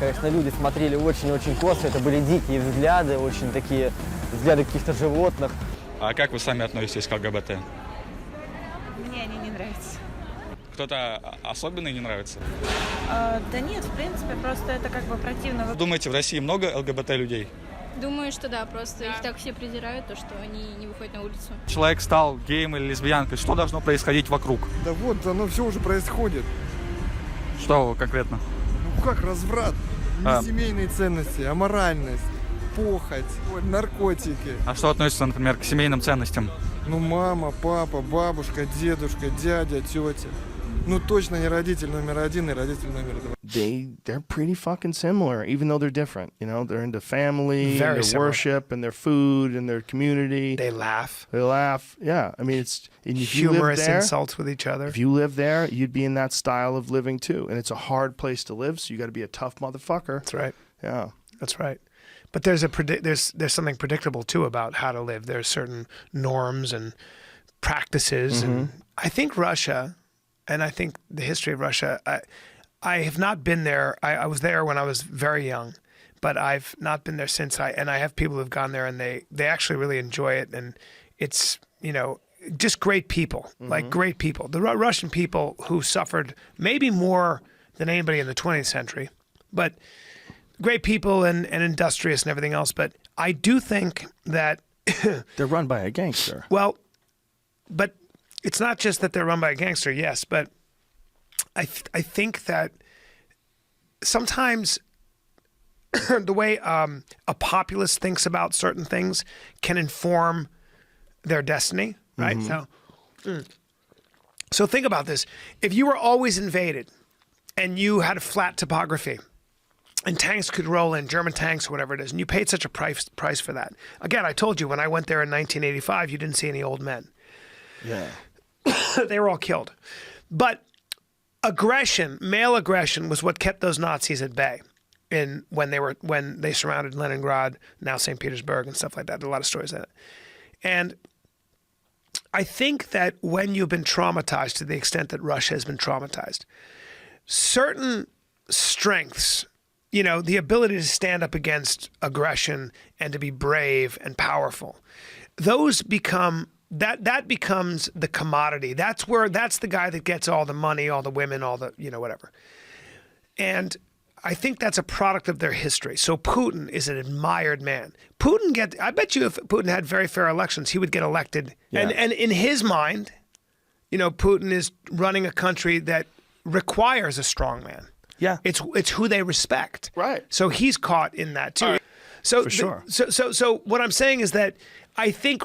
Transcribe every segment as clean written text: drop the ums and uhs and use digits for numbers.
конечно, люди смотрели очень-очень косо, это были дикие взгляды, очень такие взгляды каких-то животных. А как вы сами относитесь к ЛГБТ? Мне они не нравятся. Кто-то особенный не нравится? Да нет, в принципе, просто это как бы противно. Думаете, в России много ЛГБТ людей? Думаю, что да, просто их так все презирают, то, что они не выходят на улицу. Человек стал геем или лесбиянкой, что должно происходить вокруг? Да вот, оно все уже происходит. Что конкретно? Ну как разврат? Не семейные ценности, а моральность, похоть, наркотики. А что относится, например, к семейным ценностям? Ну мама, папа, бабушка, дедушка, дядя, тетя. Ну точно не родитель номер один и родитель номер два. They're pretty fucking similar, even though they're different. You know, they're into family, Very and their similar. worship, and their food, and their community. They laugh. They laugh. Yeah, I mean, it's and if you live Humorous there, insults with each other. if you live there, you'd be in that style of living too. And it's a hard place to live, so you got to be a tough motherfucker. That's right. Yeah. That's right. But there's something predictable too about how to live. There's certain norms and practices, and I think Russia, and I think the history of Russia. I have not been there. I was there when I was very young, but I've not been there since. I have people who've gone there and they actually really enjoy it, and it's, you know, just great people, like great people. The Russian people who suffered maybe more than anybody in the 20th century, but great people and industrious and everything else. But I do think that They're run by a gangster. well, but it's not just that they're run by a gangster, yes, but I think that sometimes the way a populace thinks about certain things can inform their destiny, right? So think about this. If you were always invaded and you had a flat topography and tanks could roll in, German tanks or whatever it is, and you paid such a price for that. Again, I told you, when I went there in 1985, you didn't see any old men. Yeah. They were all killed. But aggression, male aggression, was what kept those Nazis at bay when they surrounded Leningrad, now St. Petersburg and stuff like that. There are a lot of stories of that. And I think that when you've been traumatized to the extent that Russia has been traumatized, certain strengths, you know, the ability to stand up against aggression and to be brave and powerful, those become that becomes the commodity. That's the guy that gets all the money, all the women, all the, you know, whatever. And I think that's a product of their history. So Putin is an admired man. I bet you if Putin had very fair elections, he would get elected. Yeah. And in his mind, you know, Putin is running a country that requires a strong man. Yeah. It's who they respect. Right. So he's caught in that too. So For sure. So what I'm saying is that I think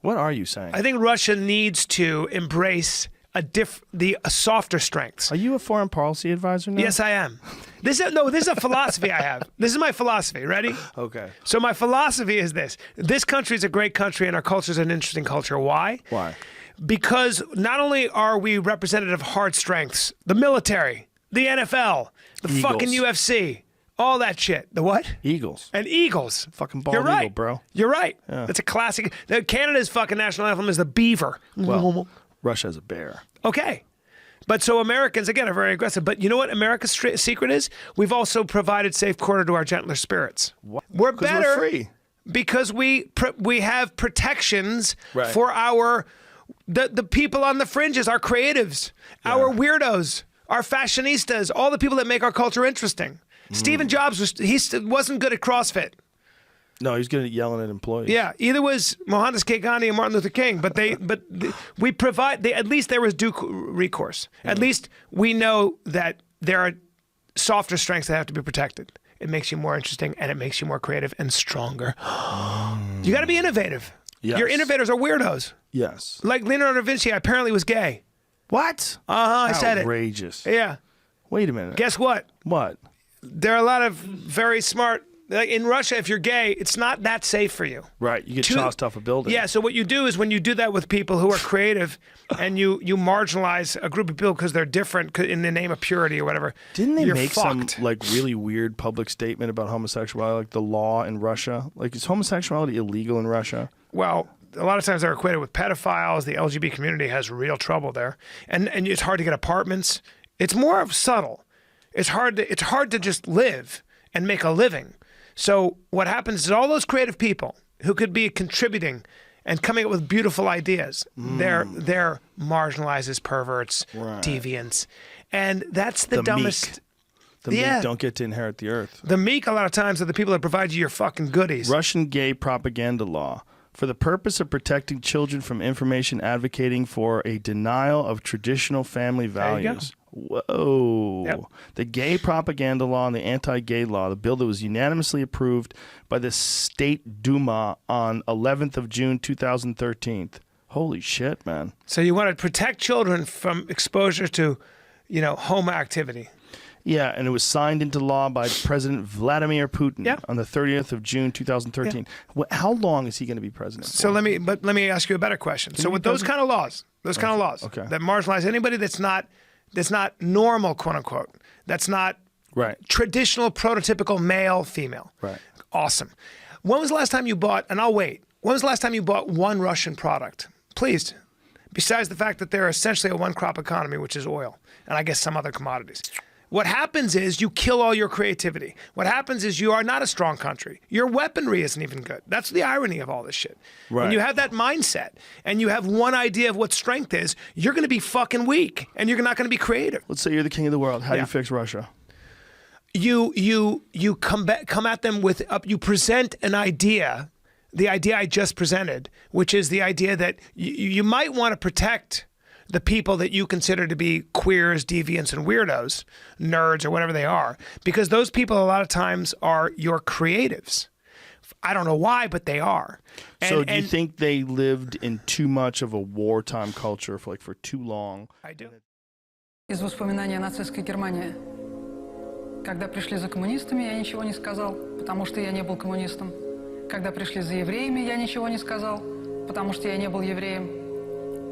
What are you saying? I think Russia needs to embrace a softer strengths. Are you a foreign policy advisor now? Yes, I am. This is a philosophy I have. This is my philosophy. Ready? Okay. So my philosophy is this. This country is a great country and our culture is an interesting culture. Why? Why? Because not only are we representative of hard strengths, the military, the NFL, the Eagles. fucking UFC, all that shit. The what? Eagles. And Eagles. Fucking bald You're right, eagle, bro. You're right. That's a classic. Canada's fucking national anthem is the beaver. Well, Russia has a bear. Okay. But so Americans, again, are very aggressive. But you know what America's secret is? We've also provided safe quarter to our gentler spirits. What? We're 'Cause better we're free. because we have protections Right. for the people on the fringes, our creatives, our weirdos, our fashionistas, all the people that make our culture interesting. Stephen Jobs wasn't good at CrossFit. No, he's good at yelling at employees. Yeah, either was Mohandas Keghani and Martin Luther King, but we provide. At least there was due recourse. At least we know that there are softer strengths that have to be protected. It makes you more interesting and it makes you more creative and stronger. You got to be innovative. Yes. Your innovators are weirdos. Yes. Like Leonardo da Vinci apparently was gay. What? I said it. Outrageous. Yeah. Wait a minute. Guess what? What? There are a lot of very smart. Like in Russia, if you're gay, it's not that safe for you. Right. You get tossed off a building. Yeah, so what you do is when you do that with people who are creative and you marginalize a group of people because they're different in the name of purity or whatever, Didn't they you're make fucked. some like really weird public statement about homosexuality, like the law in Russia? Like, is homosexuality illegal in Russia? Well, a lot of times they're equated with pedophiles. The LGBT community has real trouble there. And it's hard to get apartments. It's more of subtle. It's hard to just live and make a living. So what happens is all those creative people who could be contributing and coming up with beautiful ideas, they're marginalized as perverts, deviants. And that's the dumbest. Meek. The meek don't get to inherit the earth. The meek, a lot of times, are the people that provide you your fucking goodies. Russian gay propaganda law. For the purpose of protecting children from information advocating for a denial of traditional family values. Whoa. Yep. The gay propaganda law and the anti-gay law, the bill that was unanimously approved by the State Duma on 11th of June 2013. Holy shit, man. So you want to protect children from exposure to, homo activity. Yeah, and it was signed into law by President Vladimir Putin on the 30th of June 2013. Yeah. How long is he going to be president? So let me ask you a better question. So with those kind of laws, that marginalize anybody that's not normal, quote unquote, that's not traditional, prototypical male, female. Right. Awesome. When was the last time you bought? And I'll wait. When was the last time you bought one Russian product? Please. Besides the fact that they're essentially a one-crop economy, which is oil, and I guess some other commodities. What happens is you kill all your creativity. What happens is you are not a strong country. Your weaponry isn't even good. That's the irony of all this shit. Right. When you have that mindset and you have one idea of what strength is, you're going to be fucking weak and you're not going to be creative. Let's say you're the king of the world. How do you fix Russia? You come at them with you present an idea, the idea I just presented, which is the idea that you might want to protect the people that you consider to be queers, deviants, and weirdos, nerds, or whatever they are, because those people a lot of times are your creatives. I don't know why, but they are. So do you think they lived in too much of a wartime culture for too long? I do. Из воспоминаний о нацистской Германии. Когда пришли за коммунистами, я ничего не сказал, потому что я не был коммунистом. Когда пришли за евреями, я ничего не сказал, потому что я не был евреем.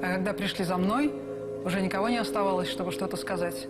А когда пришли за мной, уже никого не оставалось, чтобы что-то сказать.